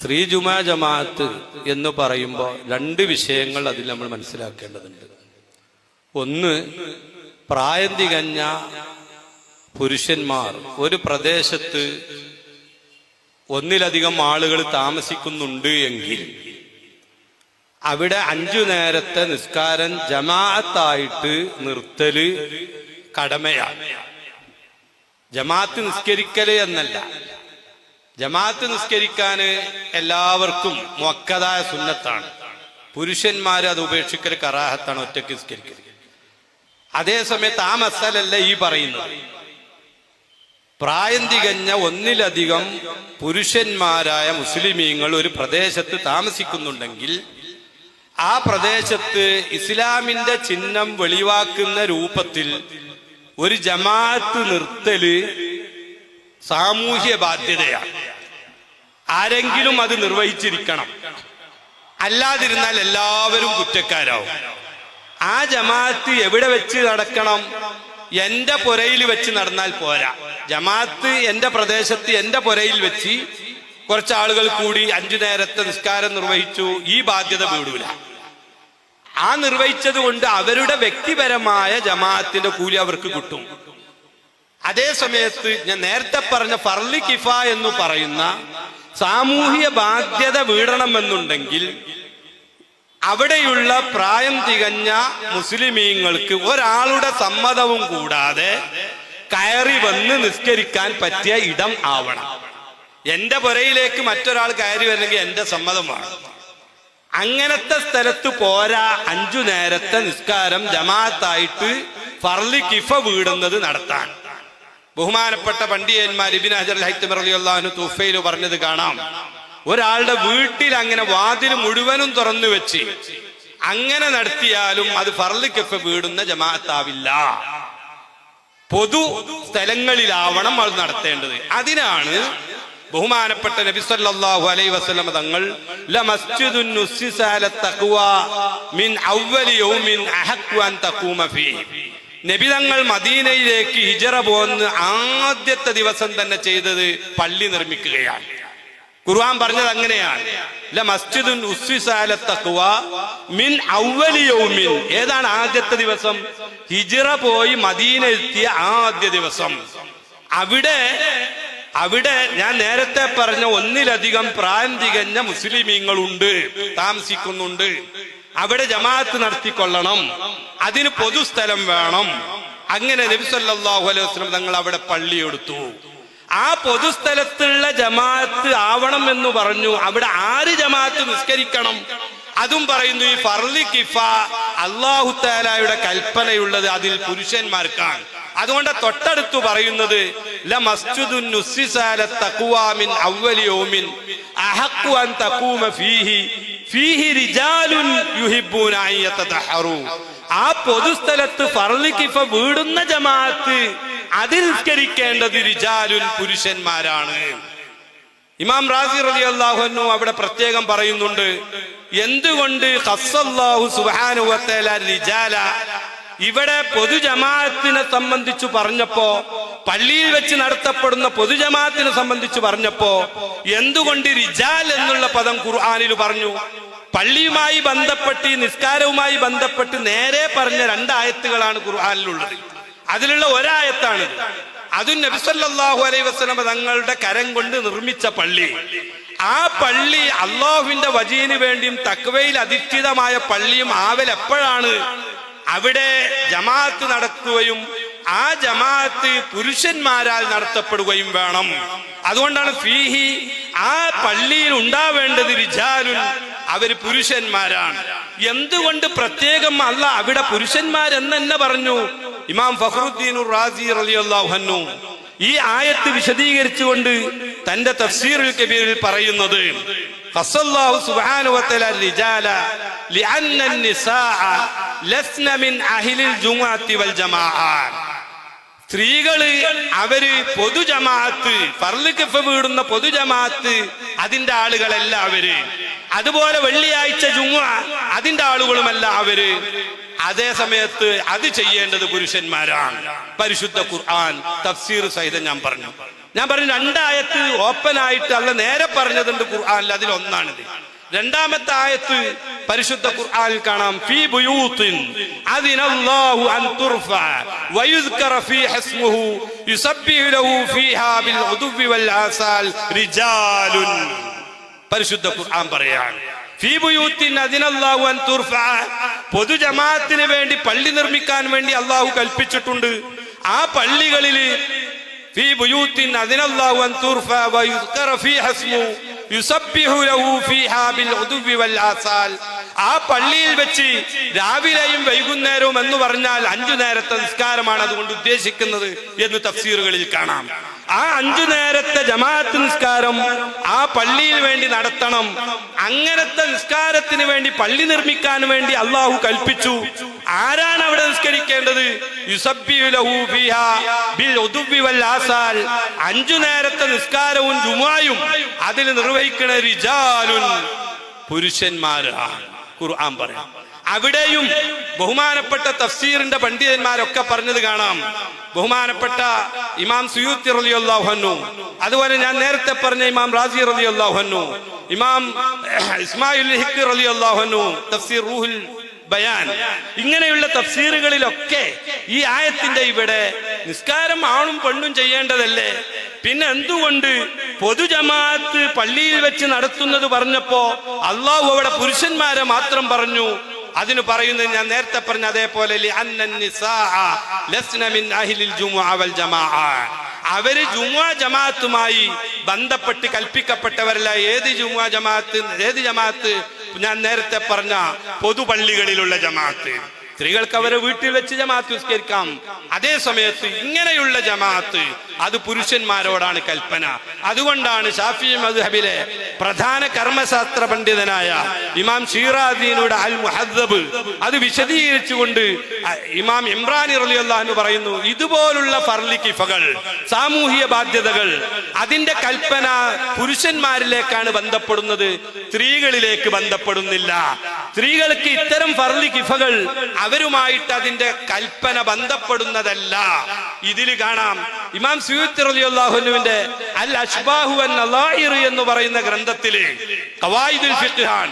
സ്ത്രീ ജുമാ ജമാഅത്ത് എന്ന് പറയുമ്പോൾ രണ്ട് വിഷയങ്ങൾ അതിൽ നമ്മൾ മനസ്സിലാക്കേണ്ടതുണ്ട്. ഒന്ന്, പ്രായം തികഞ്ഞ പുരുഷന്മാർ ഒരു പ്രദേശത്ത് ഒന്നിലധികം ആളുകൾ താമസിക്കുന്നുണ്ട് എങ്കിൽ അവിടെ 5 നേരത്തെ നിസ്കാരം ജമാഅത്തായിട്ട് നിർത്തല് കടമയാണ്. ജമാഅത്ത് നിസ്കരിക്കല് എന്നല്ല, ജമാഅത്ത് നിസ്കരിക്കാന് എല്ലാവർക്കും മുഅക്കദായ സുന്നത്താണ്. പുരുഷന്മാര് അത് ഉപേക്ഷിക്കൽ കറാഹത്താണ്, ഒറ്റയ്ക്ക് നിസ്കരിക്കൽ. അതേസമയത്ത് ആ മസലല്ല ഈ പറയുന്നത്. പ്രായം തികഞ്ഞ ഒന്നിലധികം പുരുഷന്മാരായ മുസ്ലിമീങ്ങൾ ഒരു പ്രദേശത്ത് താമസിക്കുന്നുണ്ടെങ്കിൽ ആ പ്രദേശത്ത് ഇസ്ലാമിന്റെ ചിഹ്നം വെളിവാക്കുന്ന രൂപത്തിൽ ഒരു ജമാഅത്ത് നിർത്തല് സാമൂഹ്യ ബാധ്യതയാണ്. ആരെങ്കിലും അത് നിർവഹിച്ചിരിക്കണം, അല്ലാതിരുന്നാൽ എല്ലാവരും കുറ്റക്കാരാവും. ആ ജമാഅത്ത് എവിടെ വെച്ച് നടക്കണം? എന്റെ പുരയിൽ വെച്ച് നടന്നാൽ പോരാ. ജമാഅത്ത് എന്റെ പ്രദേശത്ത് എന്റെ പുരയിൽ വെച്ച് കുറച്ചാളുകൾ കൂടി 5 നേരത്തെ നിസ്കാരം നിർവഹിച്ചു, ഈ ബാധ്യത വീടൂല. ആ നിർവഹിച്ചത് കൊണ്ട് അവരുടെ വ്യക്തിപരമായ ജമാഅത്തിന്റെ കൂലി അവർക്ക് കിട്ടും. അതേ സമയത്ത് ഞാൻ നേരത്തെ പറഞ്ഞ ഫർളി കിഫ എന്ന് പറയുന്ന സാമൂഹിക ബാധ്യത വീടണമെന്നുണ്ടെങ്കിൽ അവിടെയുള്ള പ്രായം തികഞ്ഞ മുസ്ലിമീങ്ങൾക്ക് ഒരാളുടെ സമ്മതവും കൂടാതെ കയറി വന്ന് നിസ്കരിക്കാൻ പറ്റിയ ഇടം ആവണം. എന്റെ പുരയിലേക്ക് മറ്റൊരാൾ കയറി വരണമെങ്കിൽ എന്റെ സമ്മതം വേണം. അങ്ങനത്തെ സ്ഥലത്ത് പോരാ 5 നേരത്തെ നിസ്കാരം ജമാഅത്തായിട്ട് ഫർളി കിഫ വീടുന്നത് നടത്താൻ. ബഹുമാനപ്പെട്ട പണ്ഡിതന്മാർ ഇബ്നു ഹജർ അൽ ഹൈതമി റളിയല്ലാഹു അൻഹു തുഫയിൽ പറഞ്ഞത് കാണാം. ഒരാളുടെ വീട്ടിൽ അങ്ങനെ വാതിൽ മുഴുവനും തുറന്നു വെച്ച് അങ്ങനെ നടത്തിയാലും അത് ഫർളി കിഫ വീടുന്ന ജമാഅത്താവില്ല. പൊതു സ്ഥലങ്ങളിലാവണം അത് നടത്തേണ്ടത്. അതിനാണ് ബഹുമാനപ്പെട്ട നബി സല്ലല്ലാഹു അലൈഹി വസല്ലം തങ്ങൾ ലമസ്ജിദുൻ നുസ്സിസ അല തഖ്വ മിൻ അവ്വലി യൗമിൻ അഹഖു അൻ തഖൂമ ഫീഹി. നബി തങ്ങൾ മദീനയിലേക്ക് ഹിജറ പോകുന്ന ആദ്യത്തെ ദിവസം തന്നെ ചെയ്തത് പള്ളി നിർമ്മിക്കുകയാണ്. ഖുർആൻ പറഞ്ഞത് അങ്ങനെയാണ്, ലമസ്ജിദുൻ ഉസ്സിസ അല തഖ്വ മിൻ അവ്വലി യൗമിൻ. ഏതാണ് ആദ്യത്തെ ദിവസം? ഹിജറ പോയി മദീന എത്തിയ ആദ്യ ദിവസം. അവിടെ ഞാൻ നേരത്തെ പറഞ്ഞ ഒന്നിലധികം പ്രായം തികഞ്ഞ മുസ്ലിമീങ്ങളുണ്ട്, താമസിക്കുന്നുണ്ട്. അവിടെ ജമാഅത്ത് നടത്തിക്കൊള്ളണം, അതിന് പൊതുസ്ഥലം വേണം. അങ്ങനെ നബി സല്ലല്ലാഹു അലൈഹി വസല്ലം തങ്ങൾ അവിടെ പള്ളി എടുത്തു. ആ പൊതുസ്ഥലത്തുള്ള ജമാഅത്ത് ആവണം എന്ന് പറഞ്ഞു. അവിടെ ആര് ജമാഅത്ത് നിസ്കരിക്കണം അതും പറയുന്നു. ഈ ഫർളി കിഫ അല്ലാഹു തആലയുടെ കൽപ്പനയുള്ളത് അതിൽ പുരുഷന്മാർക്കാണ്. അതുകൊണ്ട് തൊട്ടടുത്ത് പറയുന്നത് ലമസ്ജിദുൻ നുസ്സിസ അല തഖ്വ മിൻ അവ്വലി യൗമിൻ അഹഖു അൻ തഖൂമ ഫീഹി റിജാലുൻ യുഹിബ്ബൂന അൻ യതതഹറു. ആ പൊതുസ്ഥലത്ത് ഫർളി കിഫ വീടുന്ന ജമാഅത്ത് അതിൽ നിസ്കരിക്കേണ്ടത് റിജാലുൻ പുരുഷന്മാരാണ്. ഇമാം റാസി റളിയല്ലാഹു അൻഹു അവിടെ പ്രത്യേകം പറയുന്നുണ്ട്, എന്തുകൊണ്ട് ഖസ്സല്ലാഹു സുബ്ഹാനഹു വ തആല റിജാല. ഇവിടെ പൊതുജമാഅത്തിനെ സംബന്ധിച്ചു പറഞ്ഞപ്പോ, പള്ളിയിൽ വെച്ച് നടത്തപ്പെടുന്ന പൊതുജമാഅത്തിനെ സംബന്ധിച്ച് പറഞ്ഞപ്പോ എന്തുകൊണ്ട് റിജാൽ എന്നുള്ള പദം ഖുർആനിൽ പറഞ്ഞു? പള്ളിയുമായി ബന്ധപ്പെട്ട് നിസ്കാരവുമായി ബന്ധപ്പെട്ട് നേരെ പറഞ്ഞ 2 ആയത്തുകളാണ് ഖുർആനിലുള്ളത്. അതിലുള്ള ഒരായത്താണ് അതും നബി സല്ലല്ലാഹു അലൈഹി വസല്ലം തങ്ങളുടെ കരം കൊണ്ട് നിർമ്മിച്ച പള്ളി. ആ പള്ളി അല്ലാഹുവിന്റെ വജീന് വേണ്ടിയും തഖ്വയിൽ അധിഷ്ഠിതമായ പള്ളിയും ആവൽ എപ്പോഴാണ്? അവിടെ ജമാഅത്ത് നടക്കുകയും ആ ജമാഅത്ത് പുരുഷന്മാരാൽ നടത്തപ്പെടുകയും വേണം. അതുകൊണ്ടാണ് ഫീഹി, ആ പള്ളിയിൽ ഉണ്ടാവേണ്ടത് റിജാലുൻ, അവര് പുരുഷന്മാരാണ്. എന്തുകൊണ്ട് പ്രത്യേകം അല്ല അവിടെ പുരുഷന്മാരെന്ന് തന്നെ പറഞ്ഞു? ഇമാം ഫഖ്റുദ്ദീൻ റാസി റളിയല്ലാഹു അൻഹു ഈ ആയത്ത് വിശദീകരിച്ചുകൊണ്ട് തന്റെ തഫ്സീറുൽ കബീറിൽ പറയുന്നത്, ഖസ്സല്ലാഹു സുബ്ഹാനഹു വ തആല റിജാല ലിഅന്ന അൻ-നിസാഅ ലസ്ന മിൻ അഹ്ലിൽ ജുമുഅത്തി വൽ ജമാഅ. സ്ത്രീകള് അവര് പൊതുജമാഅത്ത് ഫർളി കിഫ വീടുന്ന പൊതുജമാഅത്ത് അതിന്റെ ആളുകളല്ല അവര്. അതുപോലെ വെള്ളിയാഴ്ച ജുമുഅ അതിന്റെ ആളുകളുമല്ല അവര്. അതേ സമയത്ത് അത് ചെയ്യേണ്ടത് പുരുഷന്മാരാണ്. പരിശുദ്ധ ഖുർആൻ തഫ്സീർ സഹിതം ഞാൻ പറഞ്ഞു. ഞാൻ പറഞ്ഞു രണ്ടായത്ത് ഓപ്പൺ ആയിട്ട് അല്ല നേരെ പറഞ്ഞതുണ്ട് ഖുർആനിൽ, അതിലൊന്നാണിത്. രണ്ടാമത്തെ ആയത്ത് പരിശുദ്ധ ഖുർആനിൽ കാണാം, ഫീ ബുയൂത്തിൻ അദിനല്ലാഹു അൻ തുർഫ വയുസ്കറ ഫീഹ ഇസ്മുഹു യുസബ്ബിഹു ലഹു ഫീഹാ ബിൽ ഉദുവ്വി വൽ ആസാൽ റിജാലുൻ. പരിശുദ്ധ ഖുർആൻ പറയാണ്, ഫീ ബുയൂത്തിൻ അദിനല്ലാഹു അൻ തുർഫ, പൊതുജമാഅത്തിന് വേണ്ടി പള്ളി നിർമ്മിക്കാൻ വേണ്ടി അല്ലാഹു കൽപ്പിച്ചിട്ടുണ്ട്. ആ പള്ളികളിൽ ഫീ ബുയൂത്തിൻ അദിനല്ലാഹു അൻ തുർഫ വയുസ്കറ ഫീഹ ഇസ്മുഹു യുസബ്ബിഹു ലഹു ഫീഹാ ബിൽ ഉദുവ്വി വൽ ആസാൽ, ആ പള്ളിയിൽ വെച്ച് രാവിലെയും വൈകുന്നേരവും എന്ന് പറഞ്ഞാൽ 5 നേരത്തെ നിസ്കാരമാണ് അതുകൊണ്ട് ഉദ്ദേശിക്കുന്നത് എന്ന് തഫ്സീറുകളിൽ കാണാം. ആ 5 നേരത്തെ ജമാഅത്ത് നിസ്കാരം ആ പള്ളിയിൽ വേണ്ടി നടത്തണം. അങ്ങനത്തെ നിസ്കാരത്തിന് വേണ്ടി പള്ളി നിർമ്മിക്കാൻ വേണ്ടി അള്ളാഹു കൽപ്പിച്ചു. ആരാണ് അവിടെ നിസ്കരിക്കേണ്ടത്? യുസബ്ബിഹു ലഹു ഫീഹാ ബിൽ ഉദുവ്വി വൽ ആസാൽ, 5 നേരത്തെ നിസ്കാരവും ജുമുഅയും അതിൽ നിർവഹിക്കുന്ന റിജാലുൻ, പുരുഷന്മാരാണ് ഖുർആൻ പറയാം. അവിടെയും ബഹുമാനപ്പെട്ട തഫ്സീറിന്റെ പണ്ഡിതന്മാരൊക്കെ പറഞ്ഞത് കാണാം. ബഹുമാനപ്പെട്ട ഇമാം സുയൂത്തി റളിയല്ലാഹു അൻഹു, അതുപോലെ ഞാൻ നേരത്തെ പറഞ്ഞ ഇമാം റാസി റളിയല്ലാഹു അൻഹു, ഇമാം ഇസ്മായിൽ ഹിഖ് റളിയല്ലാഹു അൻഹു, തഫ്സീർ റൂഹുൽ ബയാൻ, ഇങ്ങനെയുള്ള തഫ്സീറുകളിലൊക്കെ ഈ ആയത്തിന്റെ ഇവിടെ നിസ്കാരം ആണും പെണ്ണും ചെയ്യേണ്ടതല്ലേ, പിന്നെ എന്തുകൊണ്ട് പൊതുജമാഅത്ത് പള്ളിയിൽ വെച്ച് നടത്തുന്നത് പറഞ്ഞപ്പോ അള്ളാഹു അവിടെ പുരുഷന്മാരെ മാത്രം പറഞ്ഞു? അതിന് പറയുന്നത് ഞാൻ നേരത്തെ പറഞ്ഞ അതേപോലെ അവര് ജുമുഅ ജമാഅത്തുമായി ബന്ധപ്പെട്ട് കൽപ്പിക്കപ്പെട്ടവരല്ല. ഏത് ജുമുഅ ജമാഅത്ത്? ഏത് ജമാഅത്ത്? ഞാൻ നേരത്തെ പറഞ്ഞ പൊതുപള്ളികളിലുള്ള ജമാഅത്ത്. സ്ത്രീകൾക്ക് അവരെ വീട്ടിൽ വെച്ച് ജമാഅത്ത് നിസ്കരിക്കാം. അതേ സമയത്ത് ഇങ്ങനെയുള്ള ജമാഅത്ത് അത് പുരുഷന്മാരോടാണ് കൽപ്പന. അതുകൊണ്ടാണ് ശാഫിഈ മദ്ഹബിലെ പ്രധാന കർമ്മശാസ്ത്ര പണ്ഡിതനായ ഇമാം ഷീറാദീനുടെ അൽ മുഹദ്ദബ് അത് വിശദീകരിച്ചുകൊണ്ട് ഇമാം ഇമ്രാനി റളിയല്ലാഹു അൻഹു പറയുന്നു, ഇതുപോലുള്ള ഫർളി കിഫകൾ, സാമൂഹിക ബാധ്യതകൾ, അതിന്റെ കൽപ്പന പുരുഷന്മാരിലേക്കാണ് ബന്ധപ്പെടുന്നത്, സ്ത്രീകളിലേക്ക് ബന്ധപ്പെടുന്നില്ല. സ്ത്രീകൾക്ക് ഇത്തരം ഫർളി കിഫകൾ അവരുമായിട്ട് അതിന്റെ കൽപ്പന ബന്ധപ്പെടുന്നതല്ല. ഇതിൽ കാണാം ഇമാം സുയൂത്തി റളിയല്ലാഹു അൻഹുവിന്റെ അൽ അശ്ബാഹു വൻ നളായിർ എന്ന് പറയുന്ന ഗ്രന്ഥത്തിലെ ഖവായിദുൽ ഫിഖ്ഹാൻ,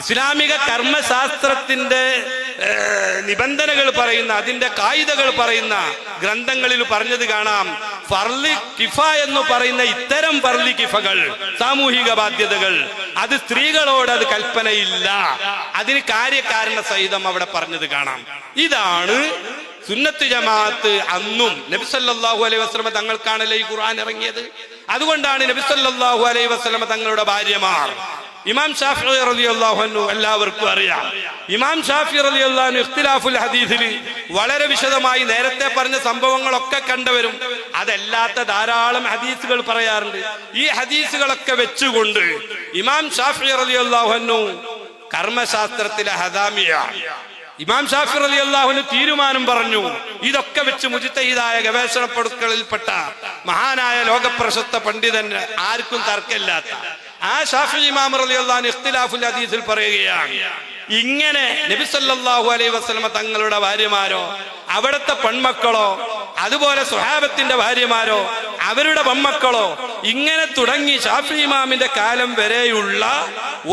ഇസ്ലാമിക കർമ്മശാസ്ത്രത്തിന്റെ നിബന്ധനകൾ പറയുന്ന, അതിന്റെ കായിദകൾ പറയുന്ന ഗ്രന്ഥങ്ങളിൽ പറഞ്ഞത് കാണാം, ഫർളി കിഫ എന്ന് പറയുന്ന ഇത്തരം ഫർളി കിഫകൾ, സാമൂഹിക ബാധ്യതകൾ, അത് സ്ത്രീകളോട് അത് കൽപ്പനയില്ല. അതിന് കാര്യകാരണ സഹിതം അവിടെ പറഞ്ഞത് കാണാം. ഇതാണ് സുന്നത്ത് ജമാഅത്ത്. അന്നും നബി സല്ലല്ലാഹു അലൈഹി വസല്ലം തങ്ങൾക്കാണല്ലോ ഈ ഖുർആൻ ഇറങ്ങിയത്. അതുകൊണ്ടാണ് നബി സല്ലല്ലാഹു അലൈഹി വസല്ലം തങ്ങളുടെ ഭാര്യമാർ, ഇമാം ഷാഫിഈ റളിയല്ലാഹു അൻഹു എല്ലാവർക്കും അറിയാം. ഇമാം ഷാഫിഈ റളിയല്ലാഹു അൻഹു ഇഖ്തിലാഫുൽ ഹദീസിൽ വളരെ വിശദമായി നേരത്തെ പറഞ്ഞ സംഭവങ്ങളൊക്കെ കണ്ടുവരും. അതല്ലാത്ത ധാരാളം ഹദീസുകൾ പറയാറുണ്ട്. ഈ ഹദീസുകളൊക്കെ വെച്ചുകൊണ്ട് ഇമാം ഷാഫിഈ റളിയല്ലാഹു അൻഹു കർമ്മശാസ്ത്രത്തിലെ ഹദാമിയാണ്. ഇമാം ഷാഫിഈ റളിയല്ലാഹു അൻഹു തീരുമാനം പറഞ്ഞു. ഇതൊക്കെ വെച്ച് മുജ്തഹിദായ ഗവേഷണ പടുക്കളിൽപ്പെട്ട മഹാനായ ലോകപ്രശസ്ത പണ്ഡിതൻ, ആർക്കും തർക്കമില്ലാത്ത ആ ഷാഫിഈ ഇമാം റളിയല്ലാഹു അൻഹു ഇഖ്തിലാഫുൽ ഹദീസിൽ പറയുകയാണ്, ഇങ്ങനെ നബി സല്ലല്ലാഹു അലൈഹി വസല്ലം തങ്ങളുടെ ഭാര്യമാരോ അവിടുത്തെ പെൺമക്കളോ അതുപോലെ സ്വഹാബത്തിന്റെ ഭാര്യമാരോ അവരുടെ പെൺമക്കളോ ഇങ്ങനെ തുടങ്ങി ഷാഫിഈ ഇമാമിന്റെ കാലം വരെയുള്ള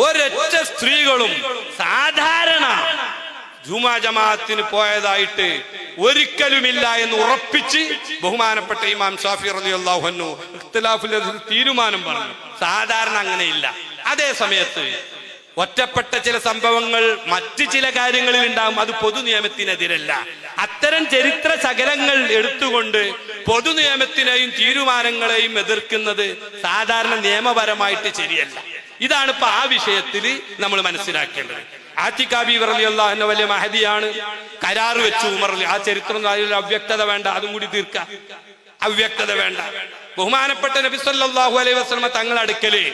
ഒരൊറ്റ സ്ത്രീകളും സാധാരണ ജുമാ ജമാഅത്തിന് പോയതായിട്ട് ഒരിക്കലുമില്ല എന്ന് ഉറപ്പിച്ച് ബഹുമാനപ്പെട്ട ഇമാം ഷാഫിഈ റളിയല്ലാഹു അൻഹു ഇഖ്തിലാഫുൽ ഹദീസിൽ തീരുമാനം പറഞ്ഞു. സാധാരണ അങ്ങനെയില്ല. അതേ സമയത്ത് ഒറ്റപ്പെട്ട ചില സംഭവങ്ങൾ മറ്റു ചില കാര്യങ്ങളിൽ ഉണ്ടാകും, അത് പൊതു നിയമത്തിനെതിരല്ല. അത്തരം ചരിത്ര ശകലങ്ങൾ എടുത്തുകൊണ്ട് പൊതു നിയമത്തിനെയും തീരുമാനങ്ങളെയും എതിർക്കുന്നത് സാധാരണ നിയമപരമായിട്ട് ശരിയല്ല. ഇതാണ് ഇപ്പൊ ആ വിഷയത്തിൽ നമ്മൾ മനസ്സിലാക്കേണ്ടത്. ആതിഖ ബീവി റളിയല്ലാഹു അൻഹ വലിയ മഹദിയാണ്, കരാർ വെച്ചു ഉമർ. ആ ചരിത്രം അവ്യക്തത വേണ്ട, അതും കൂടി തീർക്കാം. അവ്യക്തത വേണ്ട. ബഹുമാനപ്പെട്ട നബി സല്ലല്ലാഹു അലൈഹി വസല്ലം തങ്ങൾ അടുക്കല്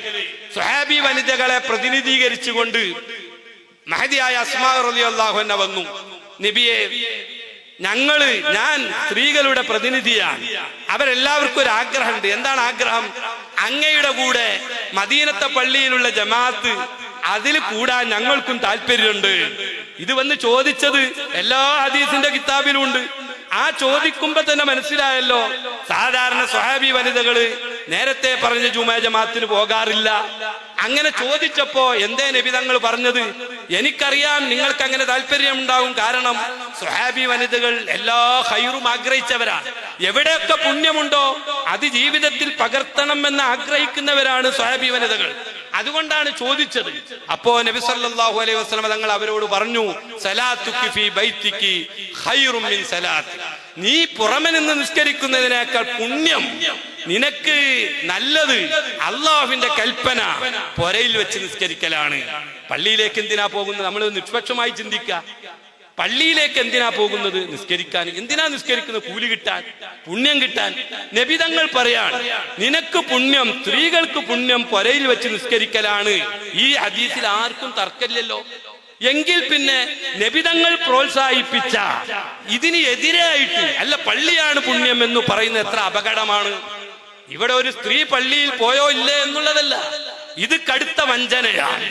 സ്വഹാബി വനിതകളെ പ്രതിനിധീകരിച്ചുകൊണ്ട് മഹദിയായ അസ്മാ റളിയല്ലാഹു അൻഹ വന്നു. നബിയെ, ഞാൻ സ്ത്രീകളുടെ പ്രതിനിധിയാണ്. അവരെല്ലാവർക്കും ഒരു ആഗ്രഹമുണ്ട്. എന്താണ് ആഗ്രഹം? അങ്ങയുടെ കൂടെ മദീനത്തെ പള്ളിയിലുള്ള ജമാഅത്ത് അതിൽ കൂടാൻ ഞങ്ങൾക്കും താല്പര്യമുണ്ട്. ഇത് വന്ന് ചോദിച്ചത് എല്ലാ ഹദീസിന്റെ കിതാബിലും ഉണ്ട്. ആ ചോദിക്കുമ്പോ തന്നെ മനസ്സിലായല്ലോ, സാധാരണ സ്വഹാബി വനിതകള് നേരത്തെ പറഞ്ഞ ജുമാ ജമാഅത്തിന് പോകാറില്ല. അങ്ങനെ ചോദിച്ചപ്പോ എന്തേ നബി തങ്ങൾ പറഞ്ഞത്? എനിക്കറിയാം നിങ്ങൾക്ക് അങ്ങനെ താല്പര്യം ഉണ്ടാവും, കാരണം സ്വഹാബി വനിതകൾ എല്ലാ ഖൈറും ആഗ്രഹിച്ചവരാണ്. എവിടെയൊക്കെ പുണ്യമുണ്ടോ അത് ജീവിതത്തിൽ പകർത്തണം എന്ന് ആഗ്രഹിക്കുന്നവരാണ് സ്വഹാബി വനിതകൾ. അതുകൊണ്ടാണ് ചോദിച്ചത്. അപ്പോ നബി സല്ലല്ലാഹു അലൈഹി വസല്ലം തങ്ങൾ അവരോട് പറഞ്ഞു, സലാത്തുക്കി ഫീ ബൈത്തിക്കി ഖൈറും മിൻ സലാത്തി. നീ പുറമെ നിന്ന് നിസ്കരിക്കുന്നതിനേക്കാൾ പുണ്യം, നിനക്ക് നല്ലത് അള്ളാഹുവിന്റെ കൽപ്പന പുരയിൽ വെച്ച് നിസ്കരിക്കലാണ്. പള്ളിയിലേക്ക് എന്തിനാ പോകുന്നത്? നമ്മൾ നിഷ്പക്ഷമായി ചിന്തിക്കുക. പള്ളിയിലേക്ക് എന്തിനാ പോകുന്നത്? നിസ്കരിക്കാൻ. എന്തിനാ നിസ്കരിക്കുന്നത്? കൂലി കിട്ടാൻ, പുണ്യം കിട്ടാൻ. നബി തങ്ങൾ പറയാണ്, നിനക്ക് പുണ്യം, സ്ത്രീകൾക്ക് പുണ്യം പുരയിൽ വെച്ച് നിസ്കരിക്കലാണ്. ഈ ഹദീസിൽ ആർക്കും തർക്കമില്ലല്ലോ. എങ്കിൽ പിന്നെ നബി തങ്ങൾ പ്രോത്സാഹിപ്പിച്ച ഇതിന് എതിരായിട്ട് അല്ല പള്ളിയാണ് പുണ്യം എന്ന് പറയുന്നത് എത്ര അപകടമാണ്. ഇവിടെ ഒരു സ്ത്രീ പള്ളിയിൽ പോയോ ഇല്ലേ എന്നുള്ളതല്ല, ഇത് കടുത്ത വഞ്ചനയാണ്.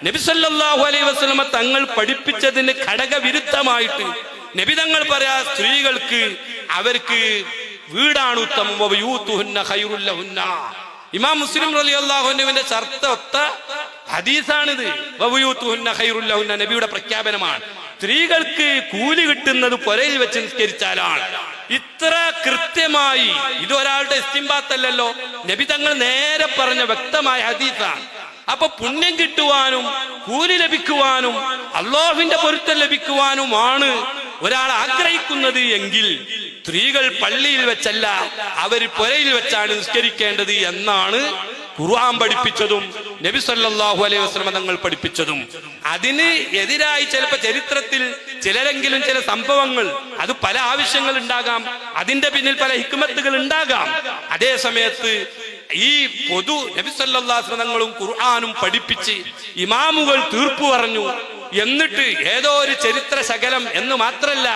നബി സല്ലല്ലാഹു അലൈഹി വസല്ലം തങ്ങൾ പഠിപ്പിച്ചതിന് ഘടകവിരുദ്ധമായിട്ട് നബി തങ്ങൾ പറയാ, സ്ത്രീകൾക്ക് അവർക്ക് വീടാണ് ഉത്തമം, വബയൂതുഹുന്ന ഖൈറുൽ ലഹുന്ന. ഇമാം മുസ്ലിം റളിയല്ലാഹു അൻഹുവിന്റെ ചർച്ച ഹദീസാണിത്. വബയൂതുഹുന്ന ഖൈറുൽ ലഹുന്ന നബിയുടെ പ്രഖ്യാപനമാണ്. സ്ത്രീകൾക്ക് കൂലി കിട്ടുന്നത് പുരയിൽ വെച്ച് നിസ്കരിച്ചാലാണ്. ഇത്ര കൃത്യമായി ഇതൊരാളുടെ ഇസ്തിംബാത്തല്ലല്ലോ, നബി തങ്ങൾ നേരെ പറഞ്ഞ വ്യക്തമായ ഹദീസാണ്. അപ്പൊ പുണ്യം കിട്ടുവാനും കൂലി ലഭിക്കുവാനും അല്ലാഹുവിന്റെ പൊരുത്തം ലഭിക്കുവാനുമാണ് ഒരാൾ ആഗ്രഹിക്കുന്നത് എങ്കിൽ സ്ത്രീകൾ പള്ളിയിൽ വെച്ചല്ല, അവർ പുരയിൽ വെച്ചാണ് നിസ്കരിക്കേണ്ടത് എന്നാണ് ഖുർആൻ പഠിപ്പിച്ചതും നബി സല്ലല്ലാഹു അലൈഹി വസല്ലം തങ്ങൾ പഠിപ്പിച്ചതും. അതിന് എതിരായി ചിലപ്പോൾ ചരിത്രത്തിൽ ചിലരെങ്കിലും ചില സംഭവങ്ങൾ, അത് പല ആവശ്യങ്ങൾ ഉണ്ടാകാം, അതിന്റെ പിന്നിൽ പല ഹിക്മത്തുകൾ ഉണ്ടാകാം. അതേ സമയത്ത് ഈ പൊതു നബി സല്ലല്ലാഹു അലൈഹി വസല്ലം തങ്ങളും ഖുർആനും പഠിപ്പിച്ച് ഇമാമുകൾ തീർപ്പു പറഞ്ഞു. എന്നിട്ട് ഏതോ ഒരു ചരിത്ര ശകലം എന്ന് മാത്രല്ല,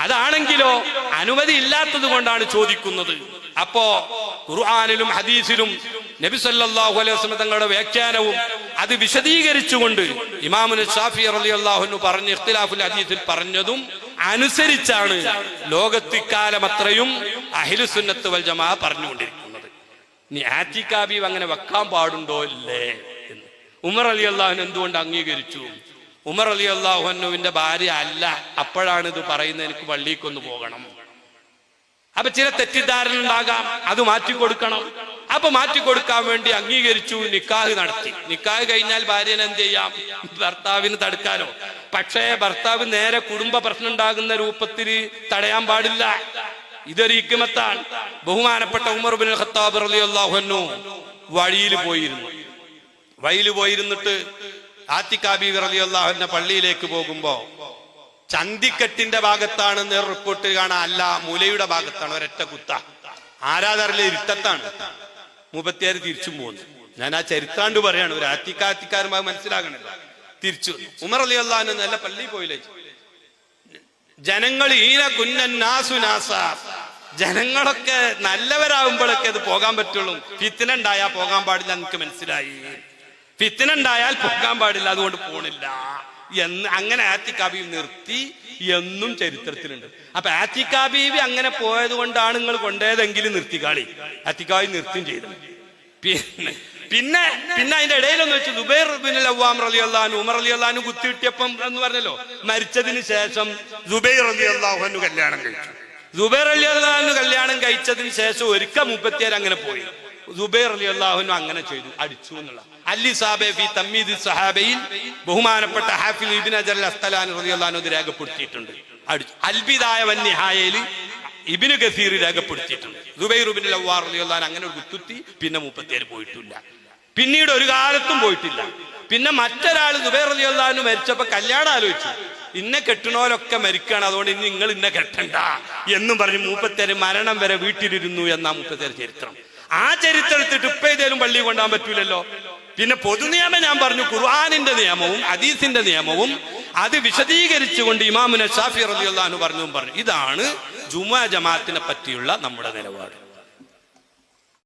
അതാണെങ്കിലോ അനുമതി ഇല്ലാത്തത് കൊണ്ടാണ് ചോദിക്കുന്നത്. അപ്പോ ഖുർആനിലും ഹദീസിലും നബി സല്ലല്ലാഹു അലൈഹി വസല്ലം തങ്ങളുടെ വ്യാഖ്യാനവും അത് വിശദീകരിച്ചുകൊണ്ട് ഇമാമുന ശാഫിഈ റളിയല്ലാഹു അൻഹു പറഞ്ഞ ഇഖ്തിലാഫുൽ ഹദീസിൽ പറഞ്ഞതും അനുസരിച്ചാണ് ലോകത്തിക്കാലം അത്രയും അഹ്ലുസുന്നത്ത് വൽ ജമാഅ പറഞ്ഞുകൊണ്ടിരിക്കുന്നത്. ഇനി ആറ്റിക്കാബി അങ്ങനെ വെക്കാൻ പാടുണ്ടോ ഇല്ലേ എന്ന് ഉമർ റളിയല്ലാഹു അൻഹു എന്തുകൊണ്ട് അംഗീകരിച്ചു? ഉമർ റളിയല്ലാഹു അൻഹുവിന്റെ ഭാര്യ അല്ല, അപ്പോഴാണ് ഇത് പറയുന്നത്, എനിക്ക് പള്ളിക്കൊന്ന് പോകണം. അപ്പൊ ചില തെറ്റിദ്ധാരണ ഉണ്ടാകാം, അത് മാറ്റിക്കൊടുക്കണം. അപ്പൊ മാറ്റിക്കൊടുക്കാൻ വേണ്ടി അംഗീകരിച്ചു, നിക്കാഹ് നടത്തി. നിക്കാഹ് കഴിഞ്ഞാൽ ഭാര്യനെ എന്ത് ചെയ്യാം? ഭർത്താവിന് തടുക്കാനോ? പക്ഷേ ഭർത്താവ് നേരെ കുടുംബ പ്രശ്നം ഉണ്ടാകുന്ന രൂപത്തിൽ തടയാൻ പാടില്ല. ഇതൊരു ഹിക്മത്താണ്. ബഹുമാനപ്പെട്ട ഉമർ ഇബ്നുൽ ഖത്താബ് റളിയല്ലാഹു അൻഹു വഴിയിൽ പോയിരുന്നിട്ട് ആത്തിഖ ബീവി റളിയല്ലാഹു അൻഹ പള്ളിയിലേക്ക് പോകുമ്പോ ചന്തിക്കെട്ടിന്റെ ഭാഗത്താണെന്ന് റിപ്പോർട്ട് കാണാൻ, അല്ല മുലയുടെ ഭാഗത്താണ്. ഒരൊറ്റ കുത്ത. ആരാധറിലെ ഇരുട്ടത്താണ്. മുപ്പത്തിയാറ് തിരിച്ചും പോകുന്നു. ഞാൻ ആ ചരിത്രാണ്ട് പറയാണ്, ഒരു ആത്തിക്കാരന്മാർ മനസ്സിലാകണില്ല. തിരിച്ചു ഉമർ റളിയല്ലാഹു അൻഹു നല്ല പള്ളിയിൽ പോയില്ലേ. ജനങ്ങൾ ജനങ്ങളൊക്കെ നല്ലവരാകുമ്പോഴൊക്കെ അത് പോകാൻ പറ്റുള്ളൂ. ഫിത്ന ഉണ്ടായാൽ പോകാൻ പാടില്ല. എനിക്ക് മനസ്സിലായി, ഫിത്ന ഉണ്ടായാൽ പോകാൻ പാടില്ല, അതുകൊണ്ട് പോണില്ല എന്ന് അങ്ങനെ ആത്തിഖ ബീവി നിർത്തി എന്നും ചരിത്രത്തിലുണ്ട്. അപ്പൊ ആത്തിഖ ബീവി അങ്ങനെ പോയത് കൊണ്ടാണ് നിങ്ങൾ കൊണ്ടുപോയതെങ്കിലും നിർത്തിക്കാളി. ആത്തിഖ ബീവി നിർത്തിയും ചെയ്തു. പിന്നെ അതിന്റെ ഇടയിലൊന്ന് വെച്ച് സുബൈർ ഇബ്നുൽ അവ്വാം റളിയല്ലാഹു അൻഹു ഉമർ റളിയല്ലാഹു അൻഹു കുത്തിയിട്ടിയപ്പം എന്ന് പറഞ്ഞല്ലോ, മരിച്ചതിന് ശേഷം സുബൈർ റളിയല്ലാഹു അൻഹു കല്യാണം കഴിച്ചു. സുബൈർ റളിയല്ലാഹു അൻഹു കല്യാണം കഴിച്ചതിന് ശേഷം ഒരിക്കൽ 37 അങ്ങനെ പോയി. സുബൈർ റളിയല്ലാഹു അൻഹു അങ്ങനെ ചെയ്തു, അടിച്ചു എന്നുള്ള സഹാബയിൽ ബഹുമാനപ്പെട്ട ഹാഫിദ് ഇബ്നു ഹജർ അൽ അസ്ഖലാനി റളിയല്ലാഹു അൻഹു രേഖപ്പെടുത്തിയിട്ടുണ്ട്. അൽബിദായ വന്നിഹായയിൽ ഇബ്നു കസീർ രേഖപ്പെടുത്തിയിട്ടുണ്ട്. സുബൈർ ഇബ്നുൽ അവ്വാം റളിയല്ലാഹു അൻഹു അങ്ങനെ ഒരു കുത്തുത്തി, പിന്നെ 37 പോയിട്ടില്ല. പിന്നീട് ഒരു കാലത്തും പോയിട്ടില്ല. പിന്നെ മറ്റൊരാൾ സുബൈർ റളിയല്ലാഹു അൻഹു മരിച്ചപ്പോ കല്യാണം ആലോചിച്ചു. ഇന്നെ കെട്ടണോലൊക്കെ മരിക്കുകയാണ്, അതുകൊണ്ട് ഇനി നിങ്ങൾ ഇന്നെ കെട്ടണ്ട എന്നും പറഞ്ഞ് 37 മരണം വരെ വീട്ടിലിരുന്നു എന്നാ 37 ചരിത്രം. ആ ചരിത്രം എടുത്തിട്ട് ഇപ്പൊ ഏതേലും പള്ളി കൊണ്ടാൻ പറ്റൂലല്ലോ. പിന്നെ പൊതുനിയമം ഞാൻ പറഞ്ഞു, ഖുർആനിന്റെ നിയമവും ഹദീസിന്റെ നിയമവും അത് വിശദീകരിച്ചുകൊണ്ട് ഇമാമുന ശാഫിഈ റളിയല്ലാഹു അൻഹു പറഞ്ഞു. ഇതാണ് ജുമുഅ ജമാഅത്തിനെ പറ്റിയുള്ള നമ്മുടെ നിലപാട്.